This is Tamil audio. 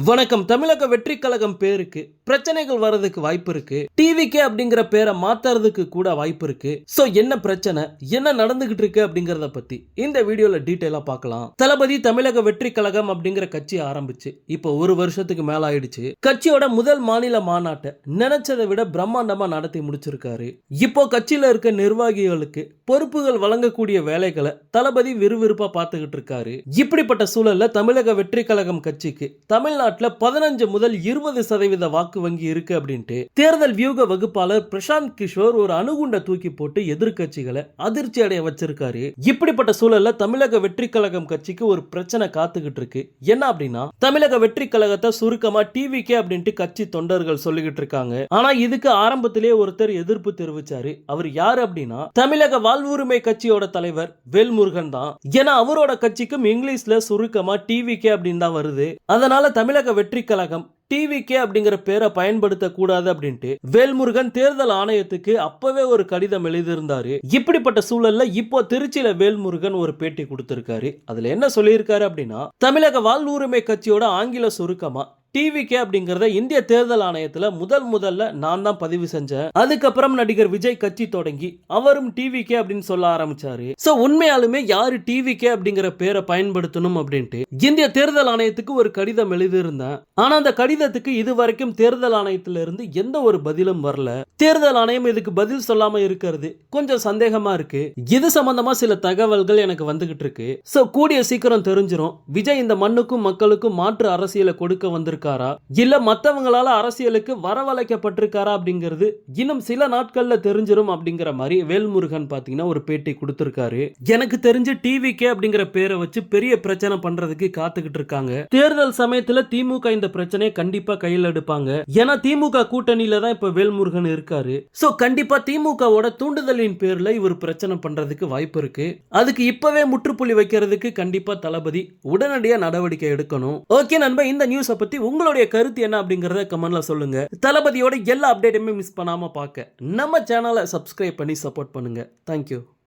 வணக்கம். தமிழக வெற்றி கழகம் பேருக்கு பிரச்சனைகள் வர்றதுக்கு வாய்ப்பு இருக்கு. டிவிகே அப்படிங்கிற பேரை மாத்துறதுக்கு கூட வாய்ப்பு இருக்கு. சோ என்ன பிரச்சனை, என்ன நடந்துகிட்டு இருக்கு அப்படிங்கறத பத்தி இந்த வீடியோல டீடைலா பார்க்கலாம். தளபதி தமிழக வெற்றி கழகம் அப்படிங்கிற கட்சி ஆரம்பிச்சு இப்போ ஒரு வருஷத்துக்கு மேல ஆயிடுச்சு. கட்சியோட முதல் மாநில மாநாட்டை நினைச்சதை விட பிரம்மாண்டமா நடத்தி முடிச்சிருக்காரு. இப்போ கட்சியில இருக்க நிர்வாகிகளுக்கு பொறுப்புகள் வழங்கக்கூடிய வேலைகளை தளபதி விறுவிறுப்பா பார்த்துக்கிட்டு இருக்காரு. இப்படிப்பட்ட சூழல்ல தமிழக வெற்றி கழகம் கட்சிக்கு தமிழ்நாட்டில் 15 முதல் 20% வாக்கு வங்கி இருக்கு அப்படின்ட்டு தேர்தல் வியூக வகுப்பாளர் பிரசாந்த் கிஷோர் ஒரு அணுகுண்ட தூக்கி போட்டு எதிர்கட்சிகளை அதிர்ச்சி அடைய வச்சிருக்காரு. இப்படிப்பட்ட சூழல்ல தமிழக வெற்றி கழகம் கட்சிக்கு ஒரு பிரச்சனை காத்துக்கிட்டு இருக்கு. என்ன அப்படின்னா, தமிழக வெற்றி கழகத்தை சுருக்கமா டிவிகே அப்படின்ட்டு கட்சி தொண்டர்கள் சொல்லிக்கிட்டு இருக்காங்க. ஆனா இதுக்கு ஆரம்பத்திலே ஒருத்தர் எதிர்ப்பு தெரிவிச்சாரு. அவர் யாரு அப்படின்னா, தமிழக வாழ்வுரிமை கட்சியோட தலைவர் வேல்முருகன் தான். ஏன்னா அவரோட கட்சிக்கும் இங்கிலீஷ்ல சுருக்கமா டிவிகே அப்படின்னு தான் வருது. அதனால தமிழக வெற்றி கழகம் டிவிகே அப்படிங்கிற பேரை பயன்படுத்த கூடாது அப்படின்ட்டு வேல்முருகன் தேர்தல் ஆணையத்துக்கு அப்பவே ஒரு கடிதம் எழுதியிருந்தாரு. இப்படிப்பட்ட சூழல்ல இப்போ திருச்சியில வேல்முருகன் ஒரு பேட்டி கொடுத்திருக்காரு. அதுல என்ன சொல்லியிருக்காரு அப்படின்னா, தமிழக வாழ்வுரிமை கட்சியோட ஆங்கில சுருக்கமா டிவிகே அப்படிங்கறத இந்திய தேர்தல் ஆணையத்துல முதல்ல நான் தான் பதிவு செஞ்சேன். அதுக்கப்புறம் நடிகர் விஜய் கட்சி தொடங்கி அவரும் டிவிகே அப்படின்னு சொல்ல ஆரம்பிச்சாரு. சோ உண்மையாலுமே யாரு டிவிகே அப்படிங்கிற பேரை பயன்படுத்தணும் அப்படின்ட்டு இந்திய தேர்தல் ஆணையத்துக்கு ஒரு கடிதம் எழுதியிருந்தேன். ஆனா அந்த கடிதத்துக்கு இதுவரைக்கும் தேர்தல் ஆணையத்துல இருந்து எந்த ஒரு பதிலும் வரல. தேர்தல் ஆணையம் இதுக்கு பதில் சொல்லாம இருக்கிறது கொஞ்சம் சந்தேகமா இருக்கு. இது சம்பந்தமா சில தகவல்கள் எனக்கு வந்துகிட்டு இருக்கு. சோ கூடிய சீக்கிரம் தெரிஞ்சிரும் விஜய் இந்த மண்ணுக்கும் மக்களுக்கும் மாற்று அரசியலை கொடுக்க வந்திருக்காரா இல்ல மத்தவங்களால அரசியலுக்கு வரவழைக்கப்பட்டிருக்காரா அப்படிங்கிறது இன்னும் சில நாட்கள்ல தெரிஞ்சிரும் அப்படிங்கிற மாதிரி வேல்முருகன் பாத்தீங்கன்னா ஒரு பேட்டி கொடுத்திருக்காரு. எனக்கு தெரிஞ்சு டிவிகே அப்படிங்கிற பேரை வச்சு பெரிய பிரச்சனை பண்றதுக்கு காத்துக்கிட்டு இருக்காங்க. தேர்தல் சமயத்துல திமுக இந்த பிரச்சனையை கண்டிப்பா கையில் எடுப்பாங்க. ஏன்னா திமுக கூட்டணியில தான் இப்ப வேல்முருகன் இருக்காரு. சோ கண்டிப்பா திமுகவோட தூண்டுதலின் பேர்ல இவர் பிரச்சனை பண்றதுக்கு வாய்ப்பு இருக்கு. அதுக்கு இப்பவே முற்றுப்புள்ளி வைக்கிறதுக்கு கண்டிப்பா தளபதி உடனடியா நடவடிக்கை எடுக்கணும். ஓகே நண்பா, இந்த நியூஸை பத்தி உங்களுடைய கருத்து என்ன அப்படிங்கறத கமெண்ட்ல சொல்லுங்க. தளபதியோட எல்லா அப்டேட்டுமே மிஸ் பண்ணாம பார்க்க நம்ம சேனலை சப்ஸ்கிரைப் பண்ணி சப்போர்ட் பண்ணுங்க. தேங்க்யூ.